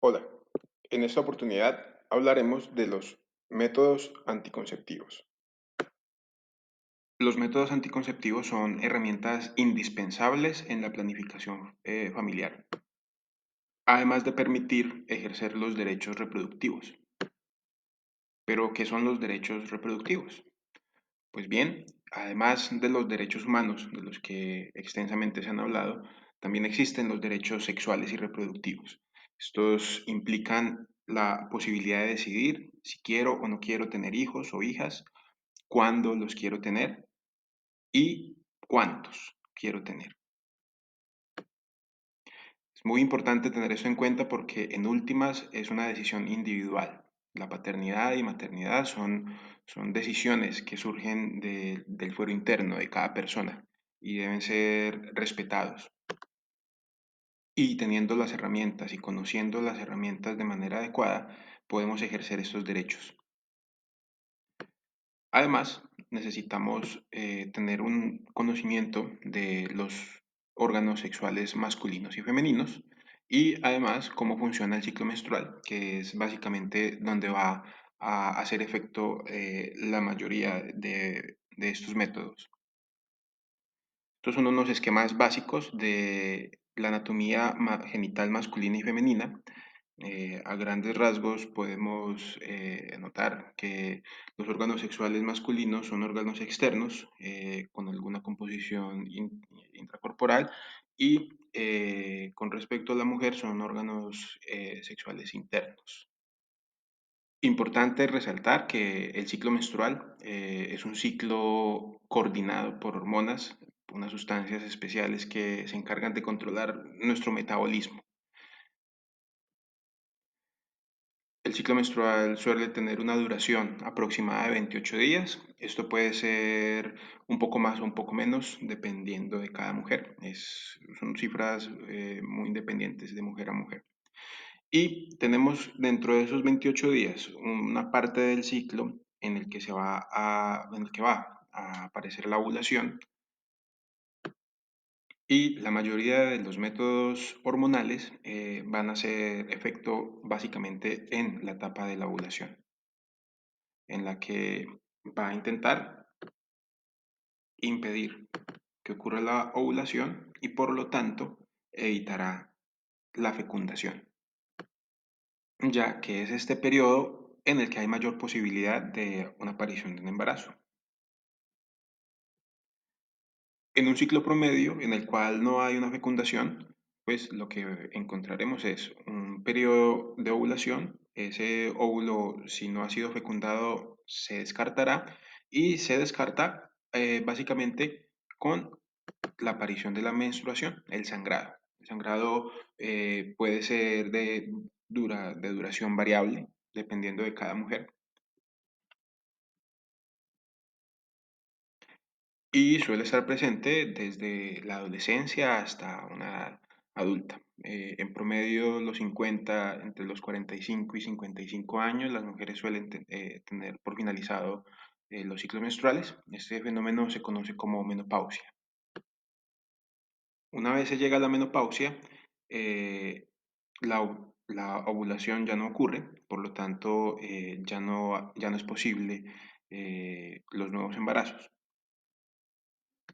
Hola, en esta oportunidad hablaremos de los métodos anticonceptivos. Los métodos anticonceptivos son herramientas indispensables en la planificación familiar, además de permitir ejercer los derechos reproductivos. Pero, ¿qué son los derechos reproductivos? Pues bien, además de los derechos humanos, de los que extensamente se han hablado, también existen los derechos sexuales y reproductivos. Estos implican la posibilidad de decidir si quiero o no quiero tener hijos o hijas, cuándo los quiero tener y cuántos quiero tener. Es muy importante tener eso en cuenta porque en últimas es una decisión individual. La paternidad y maternidad son decisiones que surgen del fuero interno de cada persona y deben ser respetados. Y teniendo las herramientas y conociendo las herramientas de manera adecuada, podemos ejercer estos derechos. Además, necesitamos tener un conocimiento de los órganos sexuales masculinos y femeninos y además cómo funciona el ciclo menstrual, que es básicamente donde va a hacer efecto la mayoría de estos métodos. Estos son unos esquemas básicos de la anatomía genital masculina y femenina. A grandes rasgos podemos notar que los órganos sexuales masculinos son órganos externos con alguna composición intracorporal y con respecto a la mujer son órganos sexuales internos. Importante resaltar que el ciclo menstrual es un ciclo coordinado por hormonas, unas sustancias especiales que se encargan de controlar nuestro metabolismo. El ciclo menstrual suele tener una duración aproximada de 28 días. Esto puede ser un poco más o un poco menos dependiendo de cada mujer. Son cifras muy independientes de mujer a mujer. Y tenemos dentro de esos 28 días una parte del ciclo en el que va a aparecer la ovulación y la mayoría de los métodos hormonales van a hacer efecto básicamente en la etapa de la ovulación, en la que va a intentar impedir que ocurra la ovulación y por lo tanto evitará la fecundación, ya que es este periodo en el que hay mayor posibilidad de una aparición de un embarazo. En un ciclo promedio en el cual no hay una fecundación, pues lo que encontraremos es un periodo de ovulación. Ese óvulo, si no ha sido fecundado, se descartará y se descarta básicamente con la aparición de la menstruación, el sangrado. El sangrado puede ser de duración variable, dependiendo de cada mujer. Y suele estar presente desde la adolescencia hasta una edad adulta. En promedio, entre los 45 y 55 años, las mujeres suelen tener por finalizado los ciclos menstruales. Este fenómeno se conoce como menopausia. Una vez se llega a la menopausia, eh, la ovulación ya no ocurre, por lo tanto, ya no es posible los nuevos embarazos.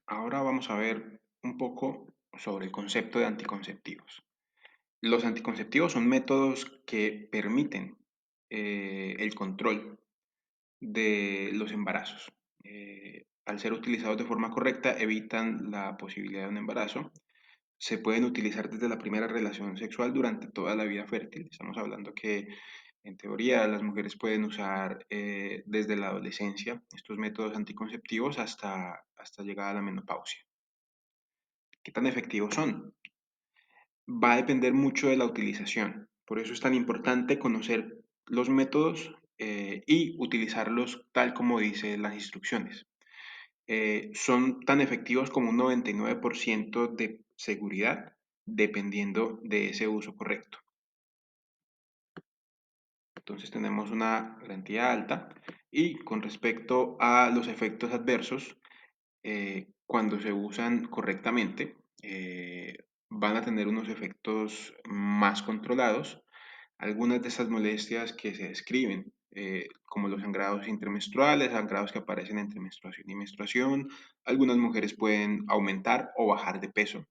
Ahora vamos a ver un poco sobre el concepto de anticonceptivos. Los anticonceptivos son métodos que permiten el control de los embarazos. Al ser utilizados de forma correcta, evitan la posibilidad de un embarazo. Se pueden utilizar desde la primera relación sexual durante toda la vida fértil. Estamos hablando que, en teoría, las mujeres pueden usar desde la adolescencia estos métodos anticonceptivos hasta llegar a la menopausia. ¿Qué tan efectivos son? Va a depender mucho de la utilización. Por eso es tan importante conocer los métodos y utilizarlos tal como dice las instrucciones. Son tan efectivos como un 99% de seguridad dependiendo de ese uso correcto. Entonces tenemos una garantía alta y con respecto a los efectos adversos, cuando se usan correctamente, van a tener unos efectos más controlados, Algunas de estas molestias que se describen, como los sangrados intermenstruales, sangrados que aparecen entre menstruación y menstruación, algunas mujeres pueden aumentar o bajar de peso.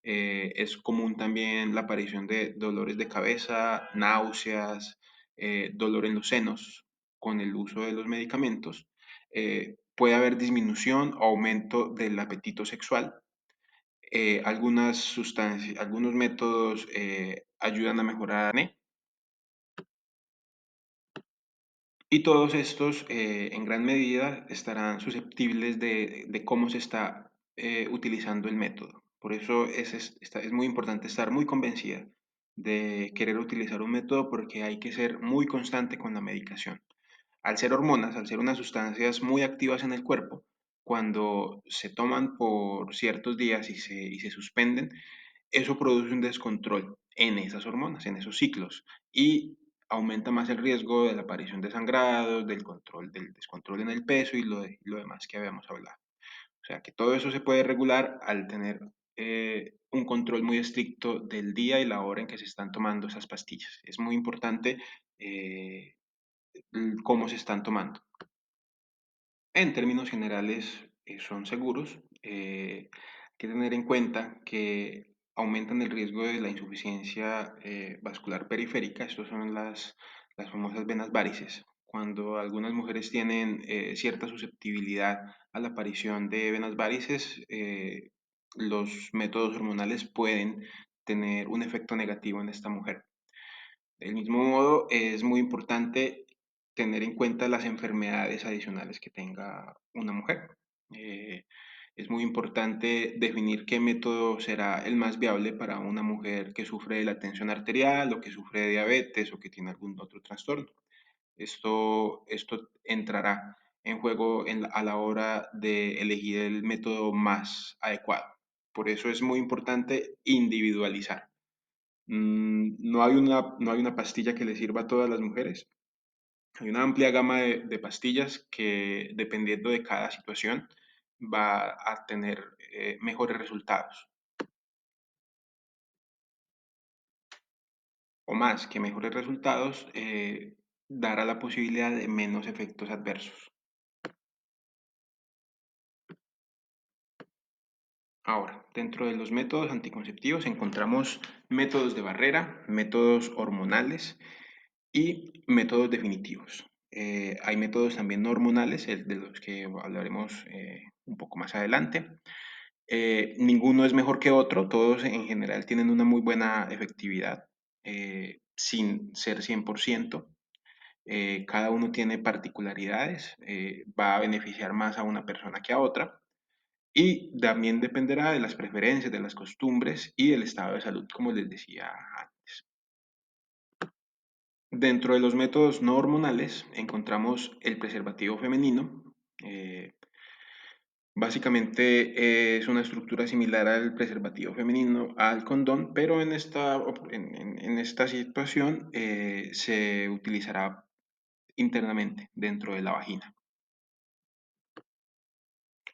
Es común también la aparición de dolores de cabeza, náuseas, dolor en los senos con el uso de los medicamentos. Puede haber disminución o aumento del apetito sexual. Algunas sustancias, algunos métodos ayudan a mejorar el acné. Y todos estos, en gran medida, estarán susceptibles de cómo se está utilizando el método. Por eso es muy importante estar muy convencida de querer utilizar un método porque hay que ser muy constante con la medicación. Al ser hormonas, al ser unas sustancias muy activas en el cuerpo, cuando se toman por ciertos días y se suspenden, eso produce un descontrol en esas hormonas, en esos ciclos, y aumenta más el riesgo de la aparición de sangrados, del descontrol en el peso y lo demás que habíamos hablado. O sea que todo eso se puede regular al tener un control muy estricto del día y la hora en que se están tomando esas pastillas. Es muy importante eh, cómo se están tomando. En términos generales, son seguros. Hay que tener en cuenta que aumentan el riesgo de la insuficiencia vascular periférica. Estas son las famosas venas varices. Cuando algunas mujeres tienen cierta susceptibilidad a la aparición de venas varices, los métodos hormonales pueden tener un efecto negativo en esta mujer. Del mismo modo, es muy importante tener en cuenta las enfermedades adicionales que tenga una mujer. Eh, es muy importante definir qué método será el más viable para una mujer que sufre de la tensión arterial o que sufre de diabetes o que tiene algún otro trastorno. Esto entrará en juego a la hora de elegir el método más adecuado. Por eso es muy importante individualizar. No hay una pastilla que le sirva a todas las mujeres. Hay una amplia gama de pastillas que, dependiendo de cada situación, va a tener mejores resultados. O más que mejores resultados, dará la posibilidad de menos efectos adversos. Ahora, dentro de los métodos anticonceptivos encontramos métodos de barrera, métodos hormonales y métodos definitivos. Hay métodos también no hormonales, de los que hablaremos un poco más adelante. Ninguno es mejor que otro, todos en general tienen una muy buena efectividad, sin ser 100%. Cada uno tiene particularidades, va a beneficiar más a una persona que a otra. Y también dependerá de las preferencias, de las costumbres y del estado de salud, como les decía antes. Dentro de los métodos no hormonales encontramos el preservativo femenino. eh, Básicamente es una estructura similar al preservativo femenino, al condón, pero en esta situación se utilizará internamente dentro de la vagina.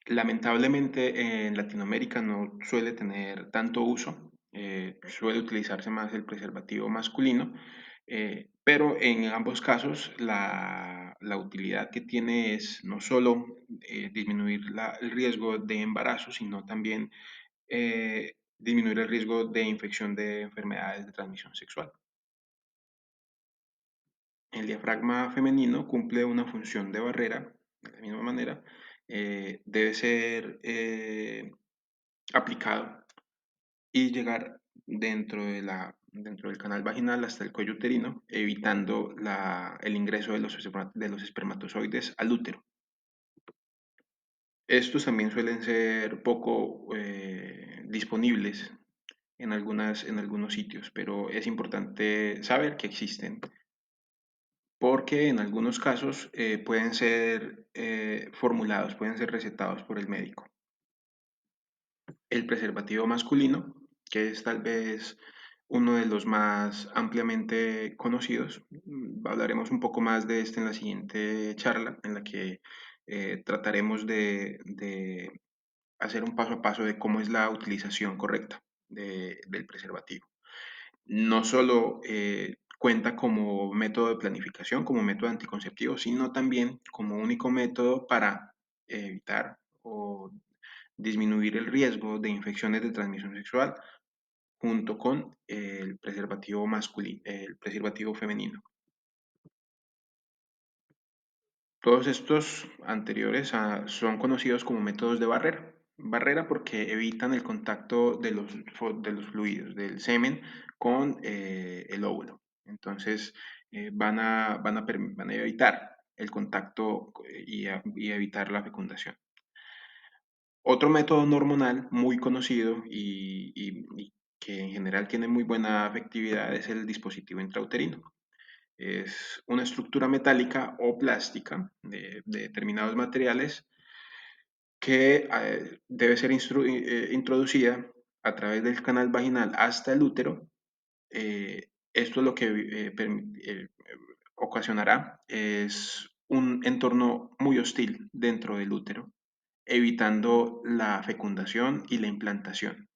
Lamentablemente en Latinoamérica no suele tener tanto uso, suele utilizarse más el preservativo masculino, pero en ambos casos la utilidad que tiene es no solo disminuir el riesgo de embarazo, sino también disminuir el riesgo de infección de enfermedades de transmisión sexual. El diafragma femenino cumple una función de barrera, de la misma manera, debe ser aplicado y llegar dentro del canal vaginal hasta el cuello uterino, evitando el ingreso de los espermatozoides al útero. Estos también suelen ser poco disponibles en algunos sitios, pero es importante saber que existen porque en algunos casos pueden ser formulados, pueden ser recetados por el médico. El preservativo masculino, que es tal vez uno de los más ampliamente conocidos. Hablaremos un poco más de este en la siguiente charla, en la que trataremos de hacer un paso a paso de cómo es la utilización correcta del preservativo. No solo cuenta como método de planificación, como método anticonceptivo, sino también como único método para evitar o disminuir el riesgo de infecciones de transmisión sexual junto con el preservativo masculino, el preservativo femenino. Todos estos anteriores son conocidos como métodos de barrera. Barrera porque evitan el contacto de los fluidos, del semen con el óvulo. Entonces van a evitar el contacto y evitar la fecundación. Otro método no hormonal muy conocido y que en general tiene muy buena efectividad es el dispositivo intrauterino. Es una estructura metálica o plástica de determinados materiales que debe ser introducida a través del canal vaginal hasta el útero. Esto lo que ocasionará es un entorno muy hostil dentro del útero, evitando la fecundación y la implantación.